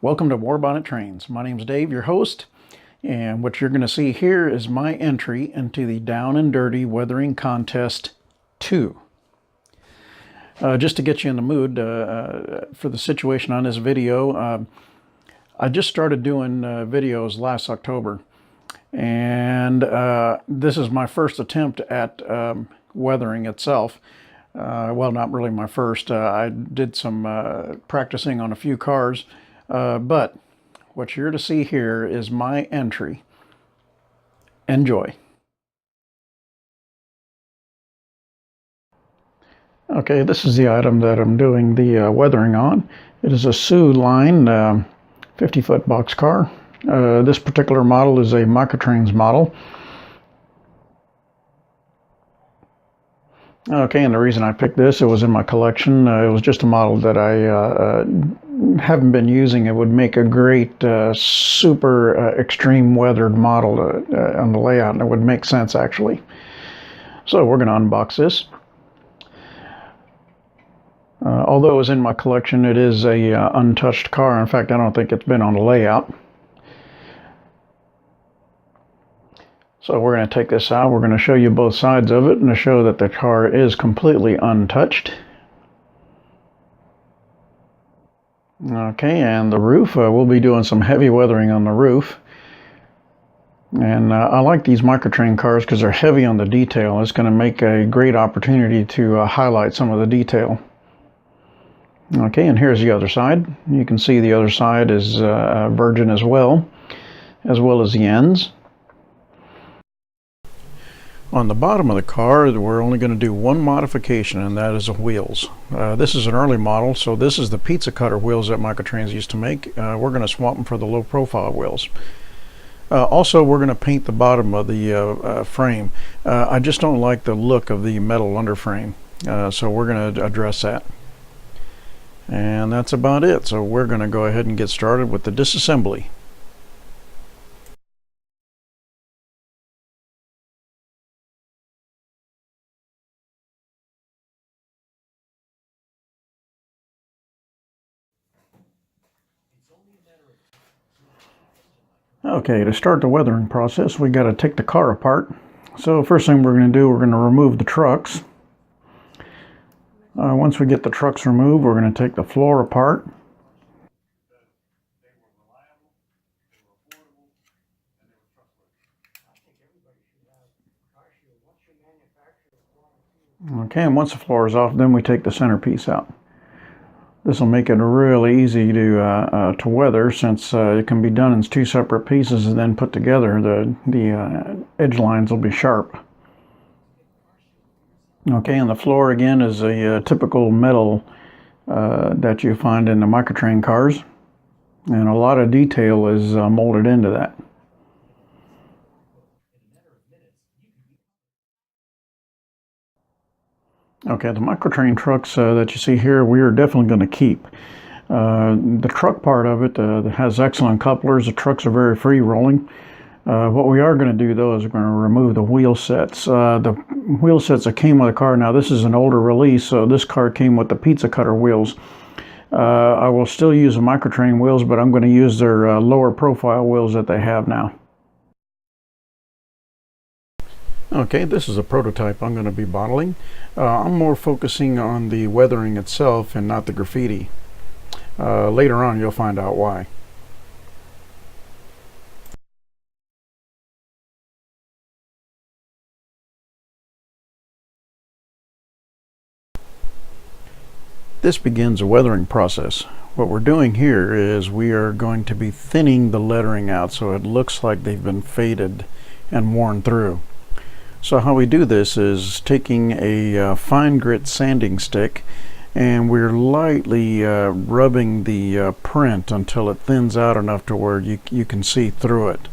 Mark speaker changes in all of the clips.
Speaker 1: Welcome to Warbonnet Trains. My name's Dave, your host, and what you're going to see here is my entry into the Down and Dirty Weathering Contest 2. Just to get you in the mood for the situation on this video, I just started doing videos last October, and this is my first attempt at weathering itself. Well, not really my first. I did some practicing on a few cars, but what you're to see here is my entry. Enjoy. Okay, this is the item that I'm doing the weathering on. It is a Sioux line 50-foot box car. This particular model is a Microtrains model. Okay, and the reason I picked this, it was in my collection. It was just a model that I haven't been using. It would make a great super extreme weathered model on the layout, and it would make sense actually. So we're going to unbox this. Although it was in my collection, it is a untouched car. In fact, I don't think it's been on the layout. So we're going to take this out. We're going to show you both sides of it and to show that the car is completely untouched. Okay, and the roof, we'll be doing some heavy weathering on the roof. And I like these Microtrain cars because they're heavy on the detail. It's going to make a great opportunity to highlight some of the detail. Okay, and here's the other side. You can see the other side is virgin as well as the ends. On the bottom of the car, we're only going to do one modification, and that is the wheels. This is an early model, so this is the pizza cutter wheels that Microtrains used to make. We're going to swap them for the low profile wheels. Also, we're going to paint the bottom of the frame. I just don't like the look of the metal underframe, so we're going to address that. And that's about it. So we're going to go ahead and get started with the disassembly. Okay, to start the weathering process, we got to take the car apart. So first thing we're going to do, we're going to remove the trucks. Once we get the trucks removed, we're going to take the floor apart. Okay, and once the floor is off, then we take the centerpiece out. This will make it really easy to weather, since it can be done in two separate pieces and then put together. The edge lines will be sharp. Okay, and the floor again is a typical metal that you find in the Microtrain cars, and a lot of detail is molded into that. Okay, the Microtrain trucks that you see here, we are definitely going to keep. The truck part of it has excellent couplers. The trucks are very free rolling. What we are going to do though is we're going to remove the wheel sets. The wheel sets that came with the car, now this is an older release, so this car came with the pizza cutter wheels. I will still use the Microtrain wheels, but I'm going to use their lower profile wheels that they have now. Okay, this is a prototype I'm going to be bottling. I'm more focusing on the weathering itself and not the graffiti. Later on you'll find out why. This begins a weathering process. What we're doing here is we are going to be thinning the lettering out so it looks like they've been faded and worn through. So how we do this is taking a fine grit sanding stick, and we're lightly rubbing the print until it thins out enough to where you can see through it.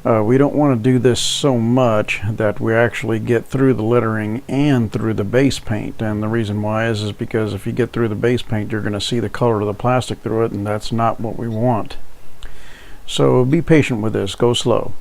Speaker 1: We don't want to do this so much that we actually get through the lettering and through the base paint, and the reason why is because if you get through the base paint, you're going to see the color of the plastic through it, and that's not what we want. So be patient with this, go slow.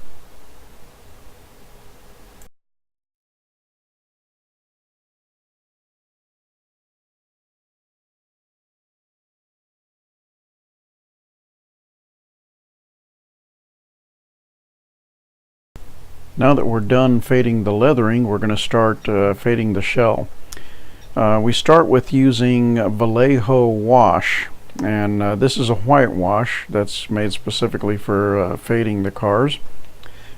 Speaker 1: Now that we're done fading the leathering, we're going to start fading the shell. We start with using Vallejo Wash, and this is a white wash that's made specifically for fading the cars.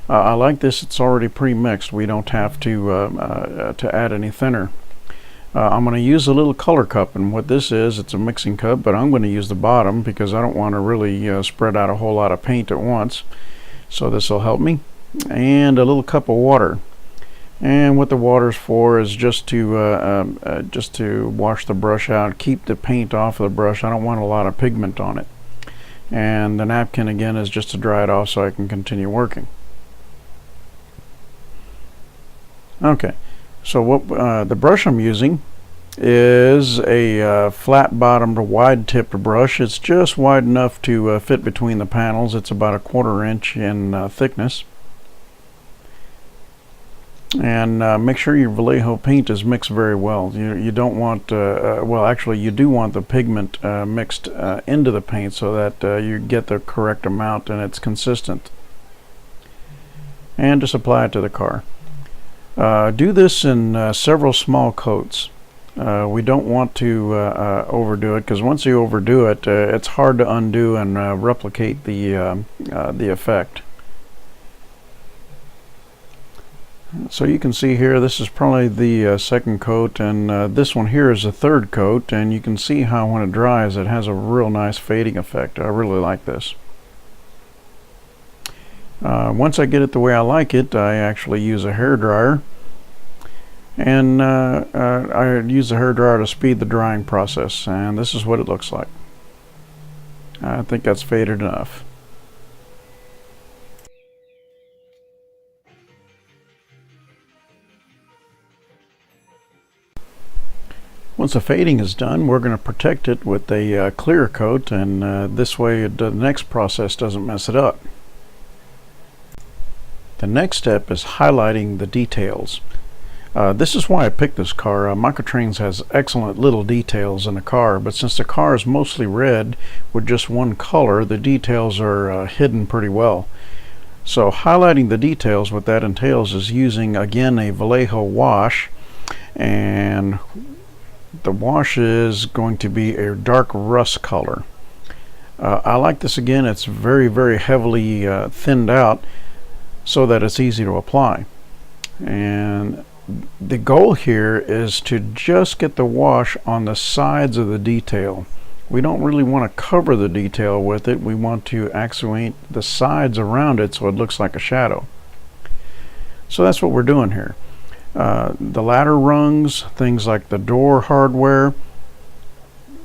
Speaker 1: I like this. It's already pre-mixed. We don't have to add any thinner. I'm going to use a little color cup, and what this is, it's a mixing cup, but I'm going to use the bottom because I don't want to really spread out a whole lot of paint at once. So this will help me. And a little cup of water. And what the water's for is just to wash the brush out, keep the paint off of the brush. I don't want a lot of pigment on it. And the napkin again is just to dry it off so I can continue working. Okay, so what the brush I'm using is a flat bottomed wide tipped brush. It's just wide enough to fit between the panels. It's about 1/4 inch in thickness. And make sure your Vallejo paint is mixed very well. You don't want, well actually you do want the pigment mixed into the paint so that you get the correct amount and it's consistent. And just apply it to the car. Do this in several small coats. We don't want to overdo it, because once you overdo it, it's hard to undo and replicate the effect. So you can see here, this is probably the second coat, and this one here is the third coat, and you can see how when it dries it has a real nice fading effect. I really like this. Once I get it the way I like it, I actually use a hair dryer, and I use the hair dryer to speed the drying process, and this is what it looks like. I think that's faded enough. Once the fading is done, we're going to protect it with a clear coat, and this way the next process doesn't mess it up. The next step is highlighting the details. This is why I picked this car. Microtrains has excellent little details in the car, but since the car is mostly red with just one color, the details are hidden pretty well. So highlighting the details, what that entails is using again a Vallejo wash, and the wash is going to be a dark rust color. I like this again. It's very heavily thinned out so that it's easy to apply. And the goal here is to just get the wash on the sides of the detail. We don't really want to cover the detail with it. We want to accentuate the sides around it so it looks like a shadow. So that's what we're doing here. The ladder rungs, things like the door hardware,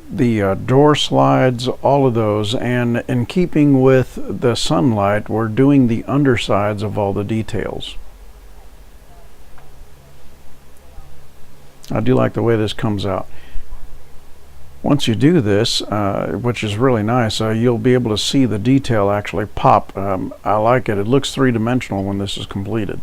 Speaker 1: the door slides, all of those, and in keeping with the sunlight, we're doing the undersides of all the details. I do like the way this comes out. Once you do this, which is really nice, you'll be able to see the detail actually pop. I like it. It looks three-dimensional when this is completed.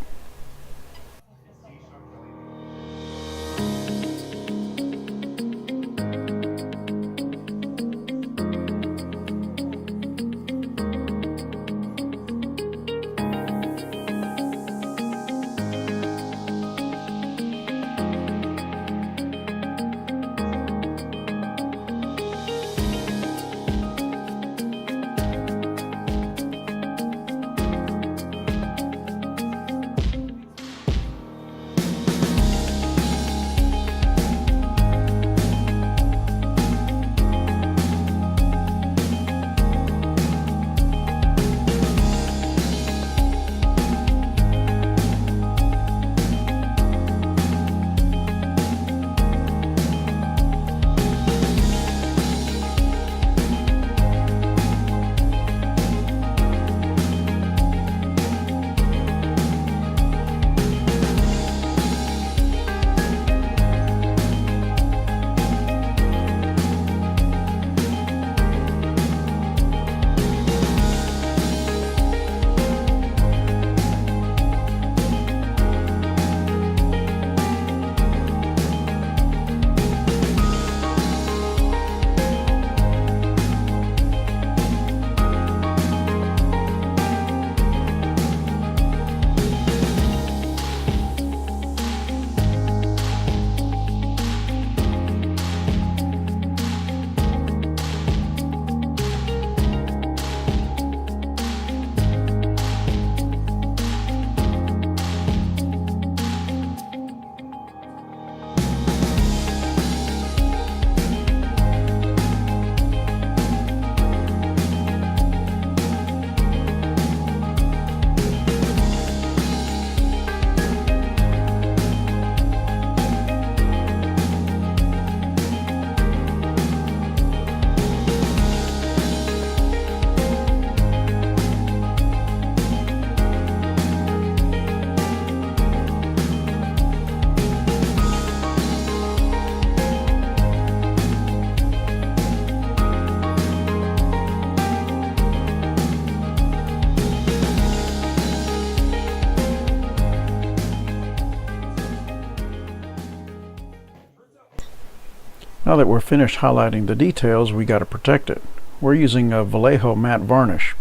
Speaker 1: now that we're finished highlighting the details, we got to protect it. We're using a Vallejo matte varnish.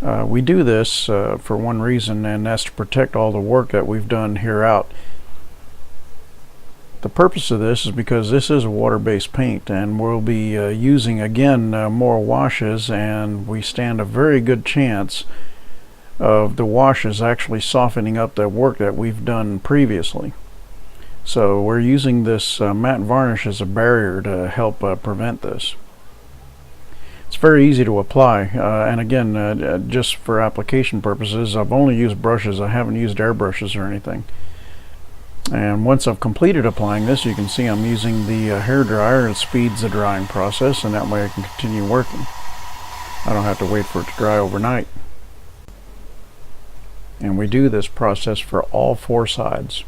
Speaker 1: We do this for one reason, and that's to protect all the work that we've done here out. The purpose of this is because this is a water-based paint, and we'll be using again more washes, and we stand a very good chance of the washes actually softening up the work that we've done previously. So we're using this matte varnish as a barrier to help prevent this. It's very easy to apply, and again, just for application purposes, I've only used brushes. I haven't used airbrushes or anything. And once I've completed applying this, you can see I'm using the hair dryer. It speeds the drying process, and that way I can continue working. I don't have to wait for it to dry overnight. And we do this process for all four sides.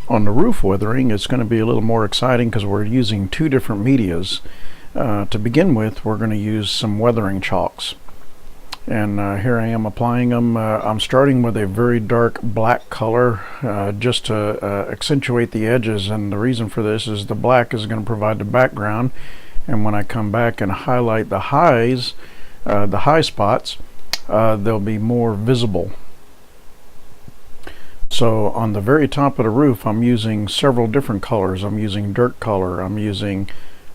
Speaker 1: On the roof weathering, it's going to be a little more exciting because we're using two different medias. To begin with, we're going to use some weathering chalks. And here I am applying them. I'm starting with a very dark black color just to accentuate the edges, and the reason for this is the black is going to provide the background, and when I come back and highlight the highs, the high spots, they'll be more visible. So on the very top of the roof, I'm using several different colors. I'm using dirt color, I'm using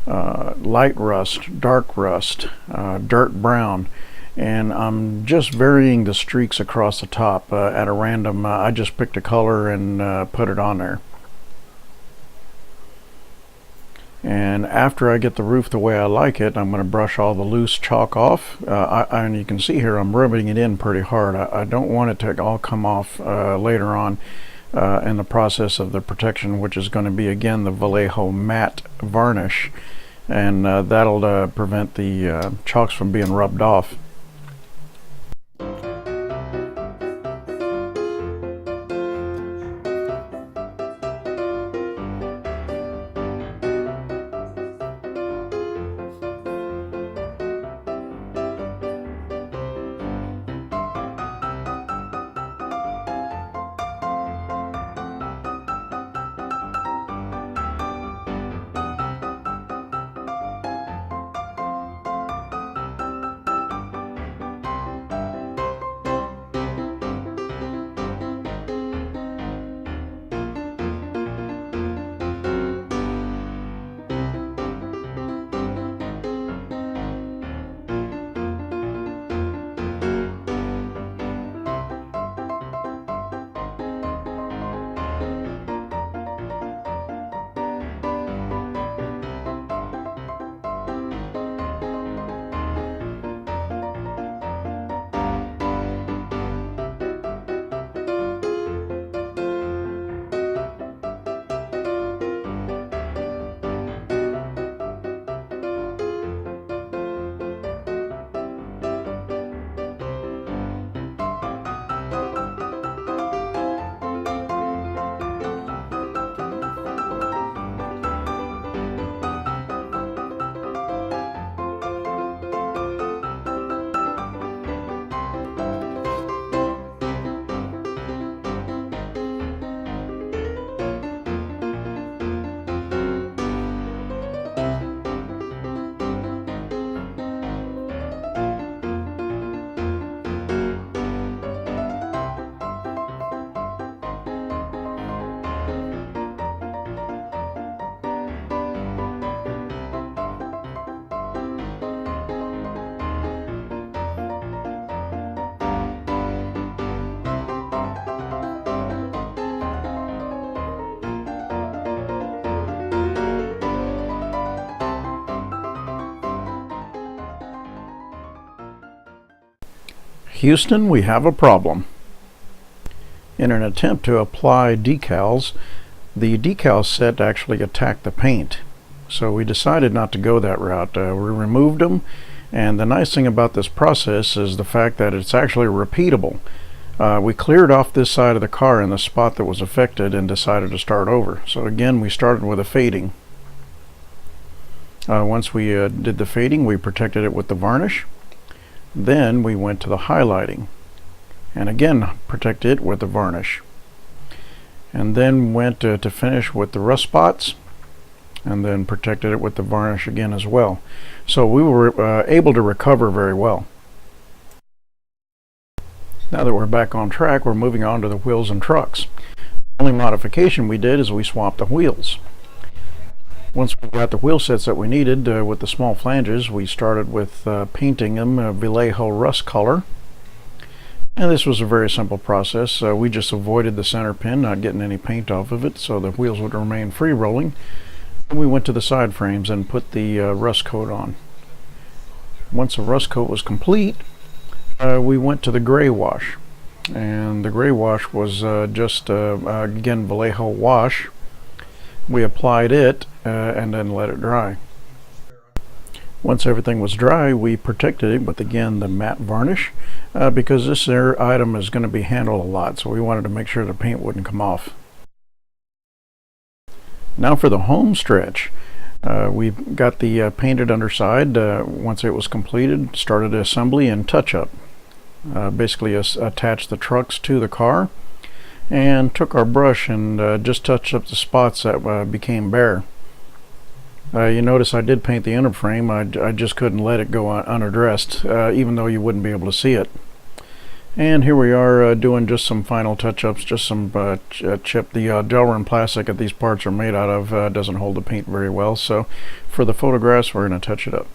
Speaker 1: light rust, dark rust, dirt brown, and I'm just varying the streaks across the top at a random. I just picked a color and put it on there. And after I get the roof the way I like it, I'm going to brush all the loose chalk off. And you can see here I'm rubbing it in pretty hard. I don't want it to all come off later on in the process of the protection, which is going to be again the Vallejo matte varnish, and that'll prevent the chalks from being rubbed off. Houston, we have a problem. In an attempt to apply decals, the decal set actually attacked the paint. So we decided not to go that route. We removed them, and the nice thing about this process is the fact that it's actually repeatable. We cleared off this side of the car in the spot that was affected and decided to start over. So again, we started with a fading. Once we did the fading, we protected it with the varnish. Then we went to the highlighting, and again protected it with the varnish. And then went to finish with the rust spots, and then protected it with the varnish again as well. So we were able to recover very well. Now that we're back on track, we're moving on to the wheels and trucks. The only modification we did is we swapped the wheels. Once we got the wheel sets that we needed with the small flanges, we started with painting them Vallejo rust color. And this was a very simple process. We just avoided the center pin, not getting any paint off of it, so the wheels would remain free rolling. And we went to the side frames and put the rust coat on. Once the rust coat was complete, we went to the gray wash. And the gray wash was again, Vallejo Wash. We applied it and then let it dry. Once everything was dry, we protected it with, again, the matte varnish because this item is going to be handled a lot, so we wanted to make sure the paint wouldn't come off. Now for the home stretch. We got the painted underside. Once it was completed, started assembly and touch-up. Basically attached the trucks to the car and took our brush and just touched up the spots that became bare. You notice I did paint the inner frame. I just couldn't let it go unaddressed, even though you wouldn't be able to see it. And here we are doing just some final touch-ups, just some chip. The Delrin plastic that these parts are made out of doesn't hold the paint very well, so for the photographs we're going to touch it up.